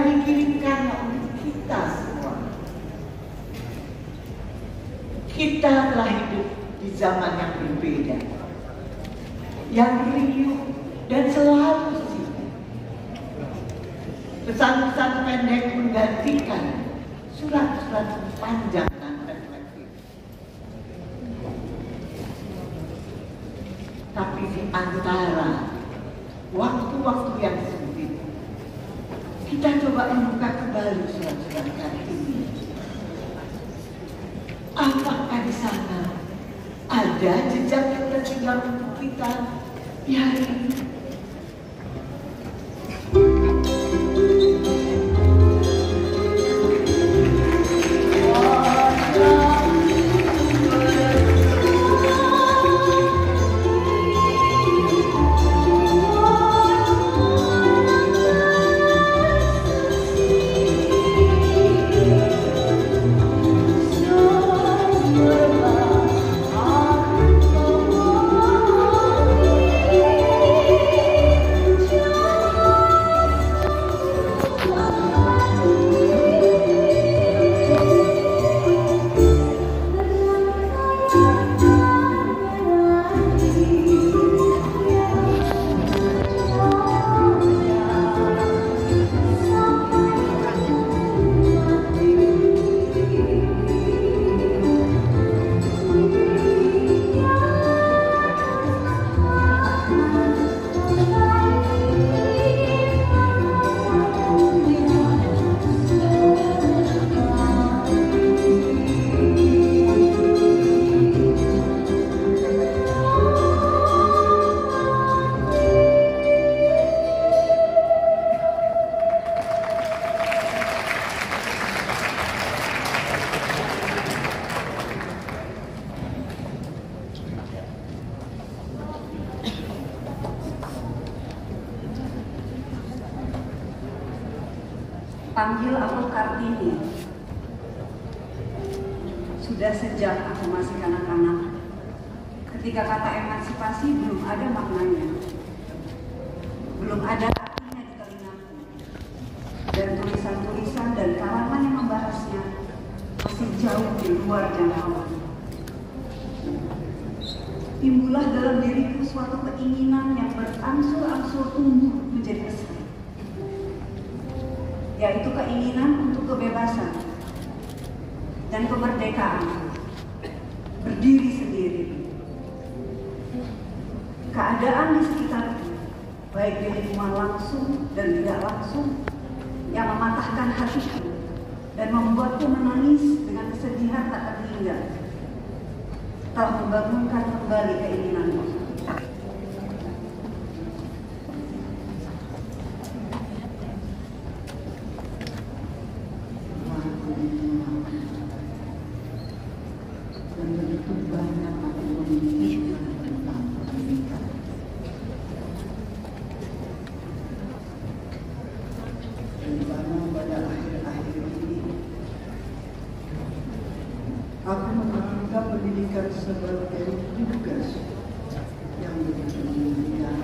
dikirimkannya untuk kita semua. Kita telah hidup di zaman yang berbeda, yang riuh dan selalu sibuk. Pesan-pesan pendek menggantikan surat-surat panjang dan reflektif. Tapi di antara waktu-waktu yang sempit, kita coba membuka kembali surat-surat kali ini. Apakah di sana ada jejak yang tertinggal untuk kita di hari ini? Panggil aku Kartini. Sudah sejak aku masih kanak-kanak, ketika kata emansipasi belum ada maknanya, belum ada artinya di telingaku, dan tulisan-tulisan dan karangan yang membahasnya masih jauh di luar jangkauan. Timbullah dalam diriku suatu keinginan yang berangsur-angsur tumbuh menjadi besar, yaitu keinginan untuk kebebasan dan kemerdekaan, berdiri sendiri. Keadaan di sekitarku, baik di lingkungan langsung dan tidak langsung, yang mematahkan hatiku dan membuatku menangis dengan kesedihan tak terhingga, telah membangunkan kembali keinginanku. Aku menganggap pendidikan sebagai tugas yang begitu mulia.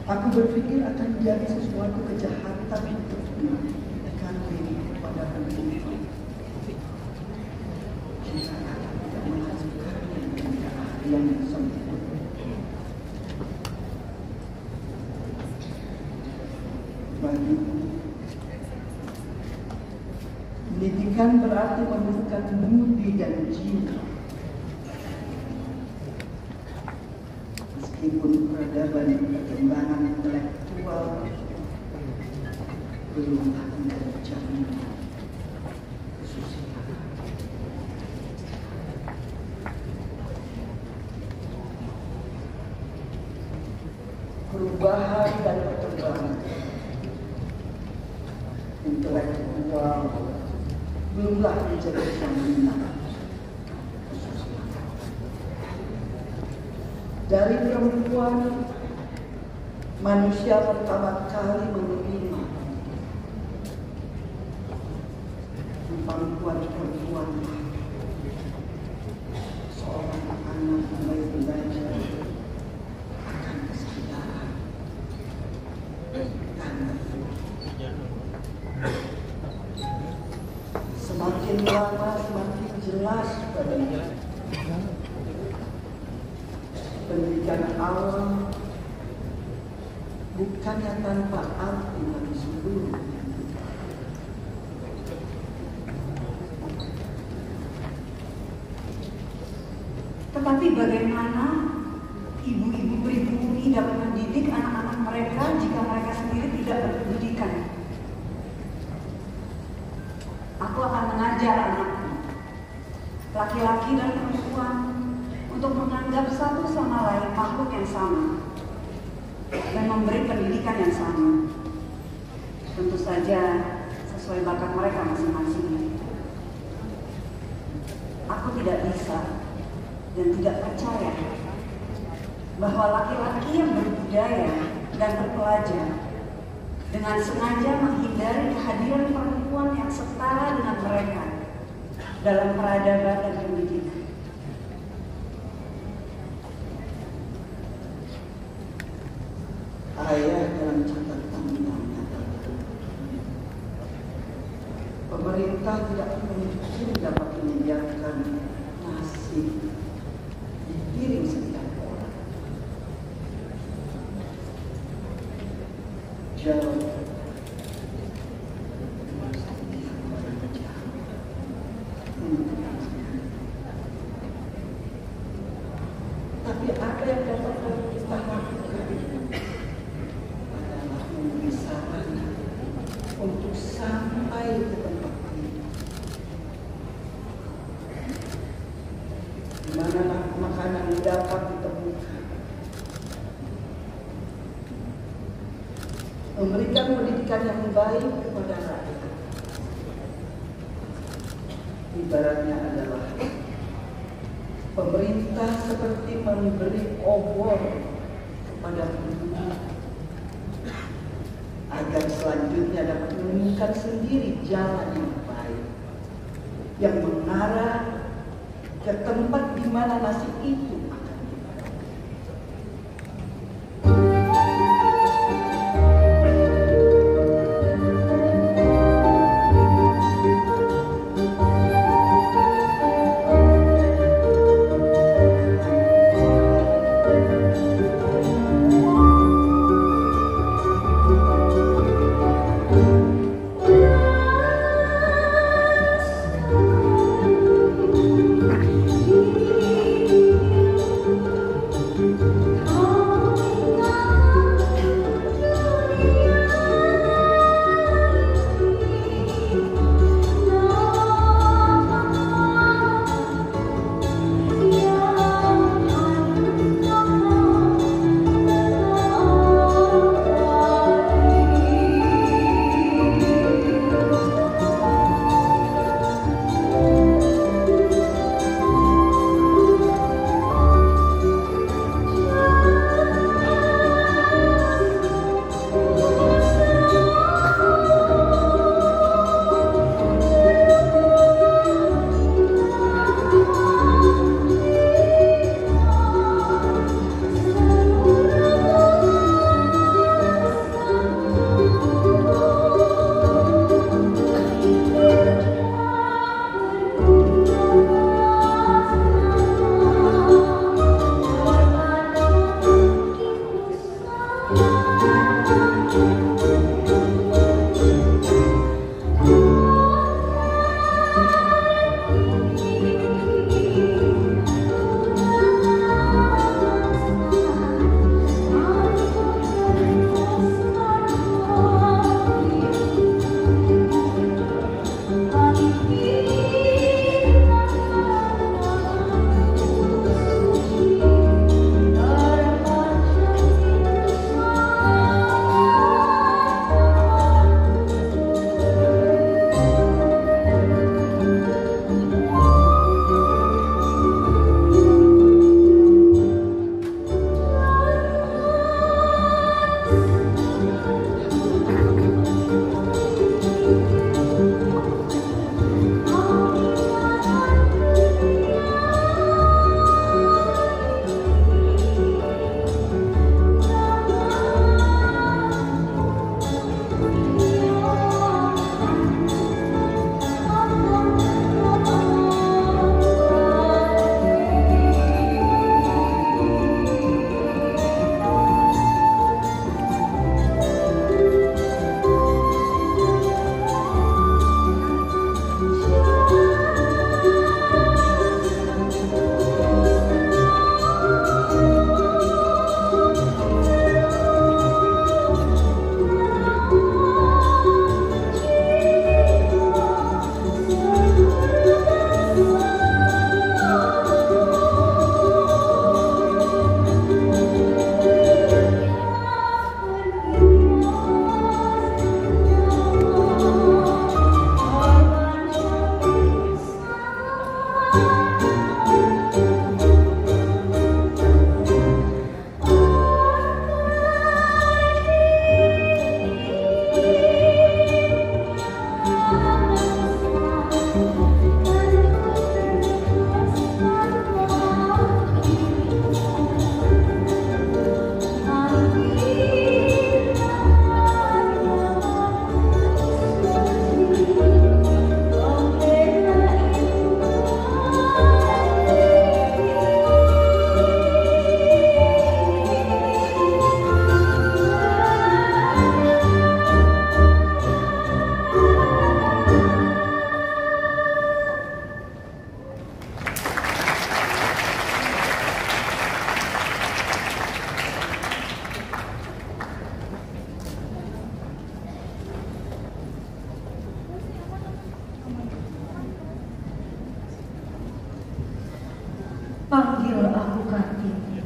Aku berpikir akan menjadi sesuatu kejahatan untuk menekan diri kepada pendidikan. Jika aku tidak menghasilkannya dengan keahlian yang sempurna. Bagiku, pendidikan berarti menumbuhkan budi dan jiwa. Meskipun peradaban dan perkembangan intelektual belum akan terjamin kesusilaan. Perubahan dan perkembangan intelektual belumlah menjadi jaminan. Dari perempuan, manusia pertama kali menerima kemampuan perempuan. Seorang anak mulai belajar akan kesadaran. semakin lama semakin jelas padanya. Pendidikan awal bukannya tanpa arti bagi seluruh. Tetapi bagaimana ibu-ibu pribumi dapat mendidik anak-anak mereka jika mereka sendiri tidak berpendidikan? Aku akan mengajar anakku, laki-laki dan perempuan, untuk menganggap satu sama lain makhluk yang sama dan memberi pendidikan yang sama. Tentu saja sesuai bakat mereka masing-masing. Aku tidak bisa dan tidak percaya bahwa laki-laki yang berbudaya dan terpelajar dengan sengaja menghindari kehadiran perempuan yang setara dengan mereka dalam peradaban dan pendidikan. Ayah dalam catatannya menyatakan pemerintah tidak mungkin dapat menyediakan nasi di piring setiap orang. Jauh tapi apa yang dapat kita lakukan adalah memberi sarana untuk sampai ke tempat ini, di mana makanan dapat ditemukan, memberikan pendidikan yang baik kepada rakyat. Ibaratnya adalah pemerintah seperti memberi obor kepada penduduk agar selanjutnya dapat menemukan sendiri jalan yang baik yang mengarah ke tempat di mana nasi itu akan dimakan. Panggil aku Kartini.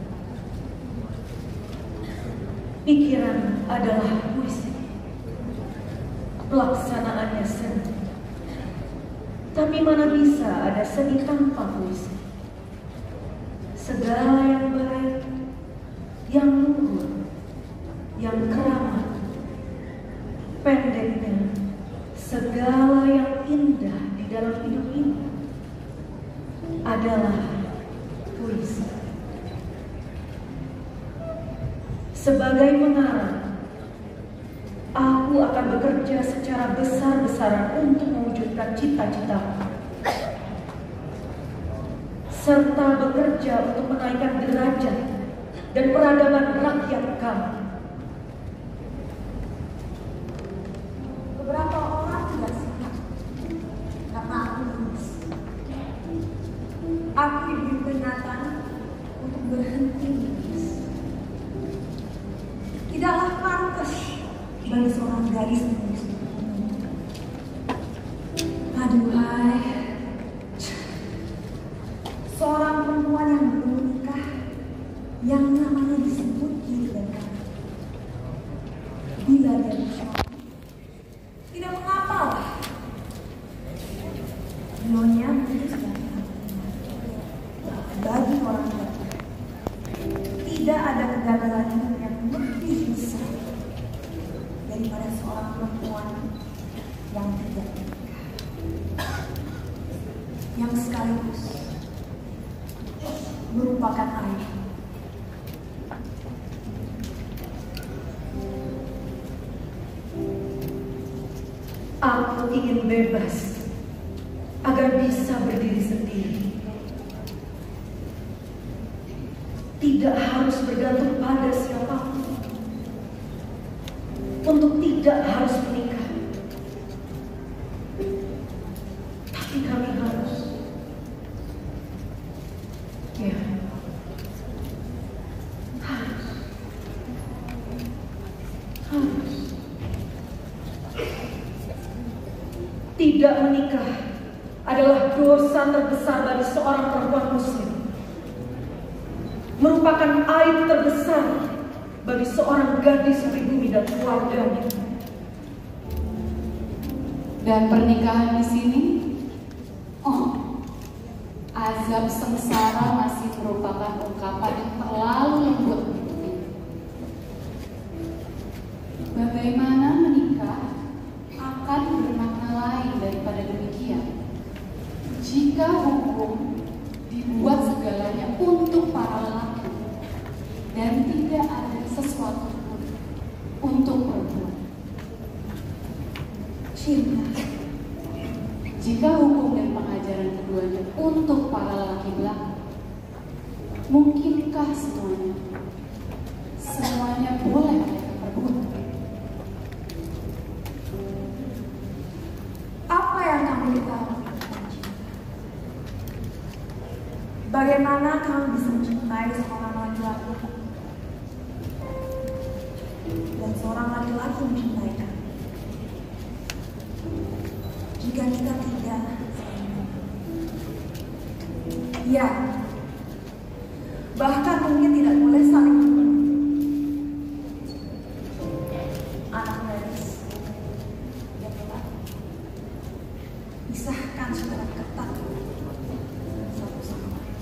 Pikiran adalah puisi, pelaksanaannya seni. Tapi mana bisa ada seni tanpa puisi? Segala yang baik, yang luhur, yang keramat, pendeknya segala yang indah di dalam hidup ini adalah puisi. Sebagai pengarang, aku akan bekerja secara besar-besaran untuk mewujudkan cita-citaku, serta bekerja untuk menaikkan derajat dan peradaban rakyat kami. Beberapa orang tidak suka karena aku nulis. Aku diberi peringatan untuk berhenti menulis. Tidaklah pantas bagi seorang gadis menulis buku. Aduhai, seorang perempuan yang belum menikah, yang namanya disebut kiri dan kanan. Bila dia bersuami, tidak mengapa lah. Nyonya mungkin sudah bagi orang tua, tidak ada kegagalan hidup yang lebih besar daripada seorang perempuan yang tidak menikah, yang sekaligus merupakan ayah. Aku ingin bebas agar bisa berdiri sendiri. Tidak harus bergantung pada siapapun. Untuk tidak harus menikah. Tapi kami harus. Ya. Harus. Tidak menikah adalah dosa terbesar bagi seorang perempuan muslim. Merupakan aib terbesar bagi seorang gadis pribumi dan keluarganya. Dan pernikahan di sini, azab sengsara masih merupakan ungkapan yang terlalu lembut. Bagaimana menikah akan bermakna lain daripada demikian jika hukum dibuat segalanya untuk para lelaki dan tidak ada sesuatu pun untuk perempuan. Cinta. Jika hukum dan pengajaran keduanya untuk para lelaki belaka, mungkinkah semuanya boleh mereka perbuat? Apa yang kamu ketahui tentang cinta? Bagaimana kamu bisa mencintai seorang laki-laki dan seorang laki-laki mencintai kamu? Jika kita tidak, ya, bahkan mungkin tidak boleh saling membunuh. Anak gadis yang lelaki pisahkan secara ketat satu sama lain.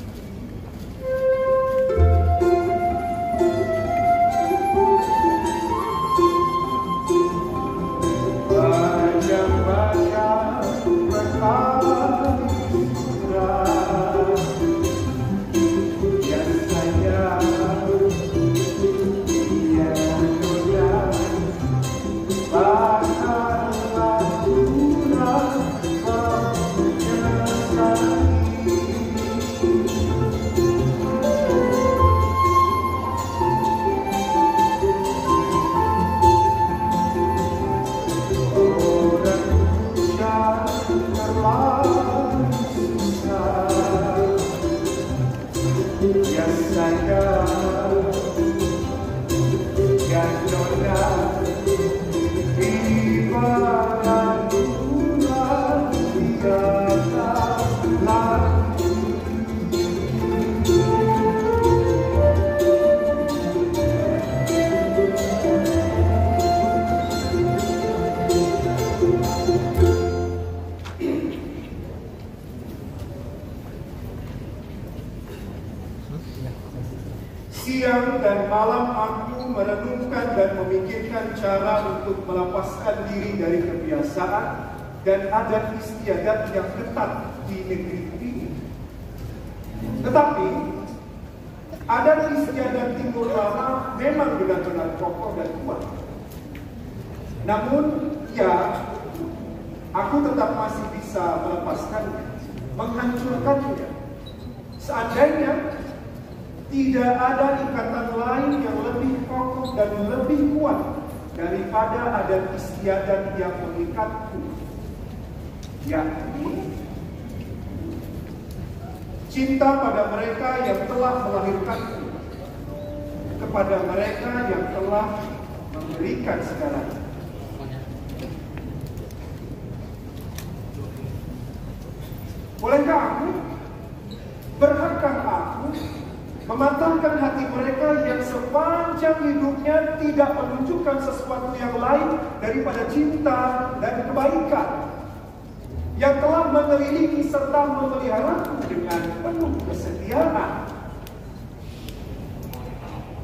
mampu merenungkan dan memikirkan cara untuk melepaskan diri dari kebiasaan dan adat istiadat yang ketat di negeri ini. Tetapi adat istiadat Timur Lama memang benar-benar kokoh dan kuat. Namun, ya, aku tetap masih bisa melepaskannya, menghancurkannya. Seandainya tidak ada ikatan lain yang lebih kokoh dan lebih kuat daripada adat istiadat yang mengikatku, yakni cinta pada mereka yang telah melahirkanku, kepada mereka yang telah memberikan segalanya. Bolehkah aku? Berhakkah aku mematahkan hati mereka yang sepanjang hidupnya tidak menunjukkan sesuatu yang lain daripada cinta dan kebaikan, yang telah mengelilingi serta memeliharaku dengan penuh kesetiaan?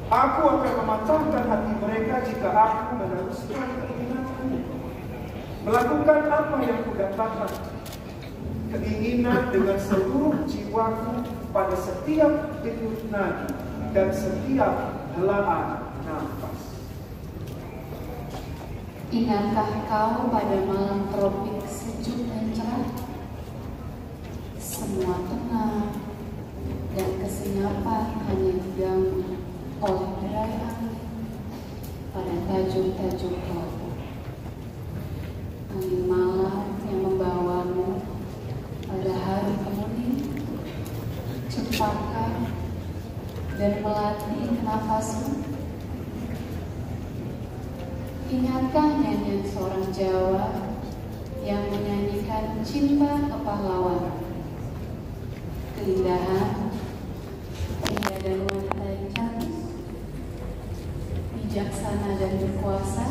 Aku akan mematahkan hati mereka jika aku meneruskan keinginanku, melakukan apa yang kudapatkan, keinginan dengan seluruh jiwaku pada setiap denyut nadi dan setiap helaan nafas. Ingatkah kau pada malam tropik sejuk dan cerah? Semua tenang dan kesenyapan hanya diganggu oleh derai angin pada tajuk-tajuk laut. Angin malam yang membawamu pada hari kemuning, cempaka dan melatih nafasmu. Ingatkah nyanyian seorang Jawa yang menyanyikan cinta kepahlawanan, keindahan pria dan wanita yang cantik, bijaksana dan berkuasa,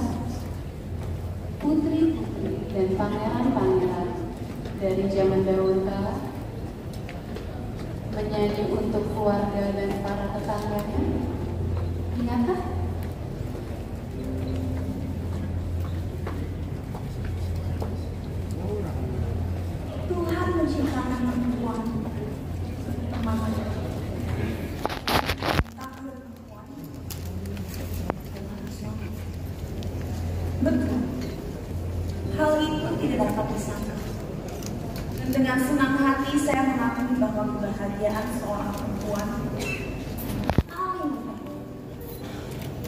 putri-putri dan pangeran-pangeran dari zaman dahulu kala, menyanyi untuk keluarga dan para tetangganya? Ingatkah? Tuhan menciptakan perempuan. Betul. Hal itu tidak dapat disangka. Dan dengan senang hati saya mengakui bahwa kebahagiaan seorang perempuan paling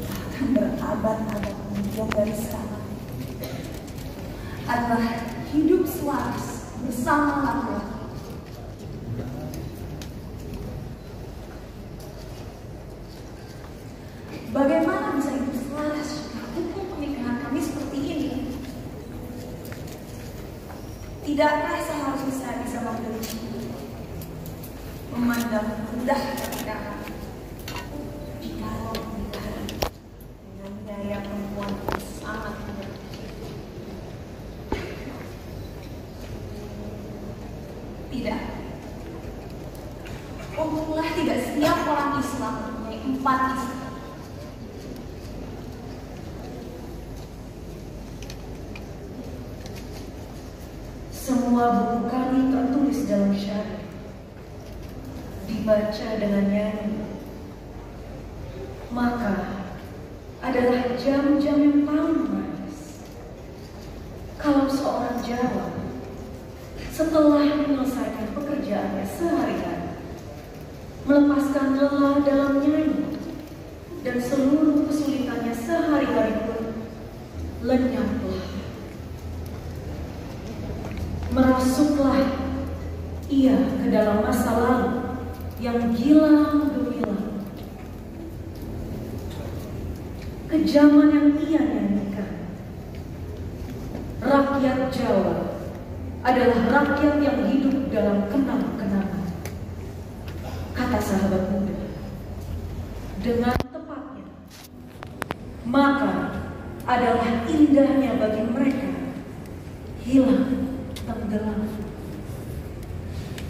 akan berabad-abad kemudian dari sekarang adalah hidup selaras bersama laki-laki. Bagaimana bisa hidup selaras jika hukum pernikahan kami seperti ini? Tidakkah seharusnya saya bisa memberi memandang rendah pernikahan? Jikalau pernikahan dengan gaya perempuan sangat rendah. Tidak. Untunglah tidak setiap orang Islam mempunyai 4 istri. Semua buku kami tertulis dalam syariat, dibaca dengan nyanyi. Maka adalah jam-jam yang paling manis. Kalau seorang Jawa setelah menyelesaikan pekerjaannya sehari-hari, melepaskan lelah dalam nyanyi, dan seluruh kesulitannya sehari-hari pun lenyaplah. Merasuklah ia ke dalam masa lalu yang gilang gemilang, ke zaman yang ia nyanyikan. Rakyat Jawa adalah rakyat yang hidup dalam kenang-kenangan, kata sahabat muda. Dengan tepatnya, maka adalah indahnya bagi mereka hilang tenggelam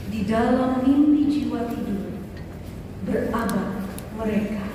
di dalam mimpi jiwa tidur berabad mereka.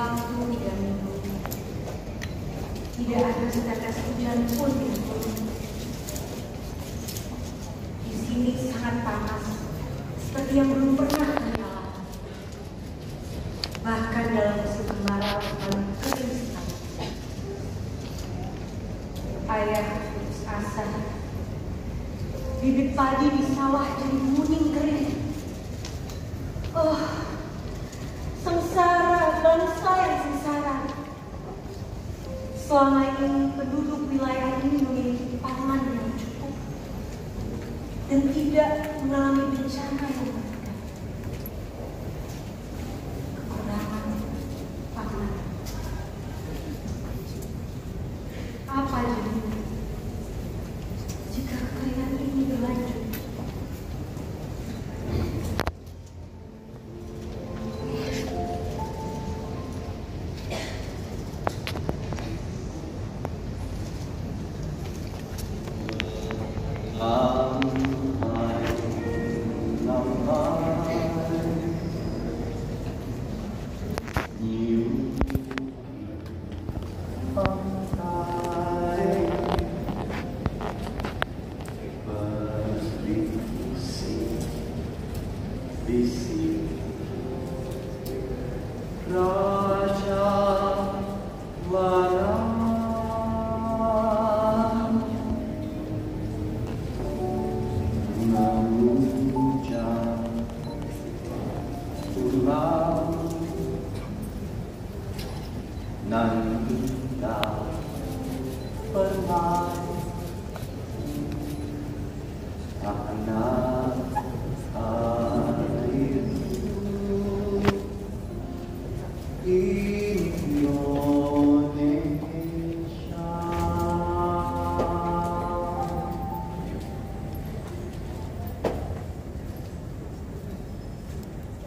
waktu 3 minggu, tidak ada setetes hujan pun yang turun. Di sini sangat panas, seperti yang belum pernah kami alami. Bahkan dalam musim kemarau paling kering sekali. Ayah putus asa. Bibit padi di sawah jadi kuning kering. Oh, sengsara, bangsa yang sengsara. Selama ini penduduk wilayah ini memiliki pangan yang cukup dan tidak mengalami bencana yang mengerikan. Kekurangan pangan. Apa jadinya jika kekeringan ini berlanjut?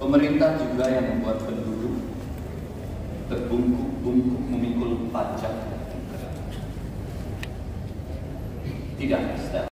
Pemerintah juga yang membuat penduduk terbungkuk-bungkuk memikul pajak. Tidak,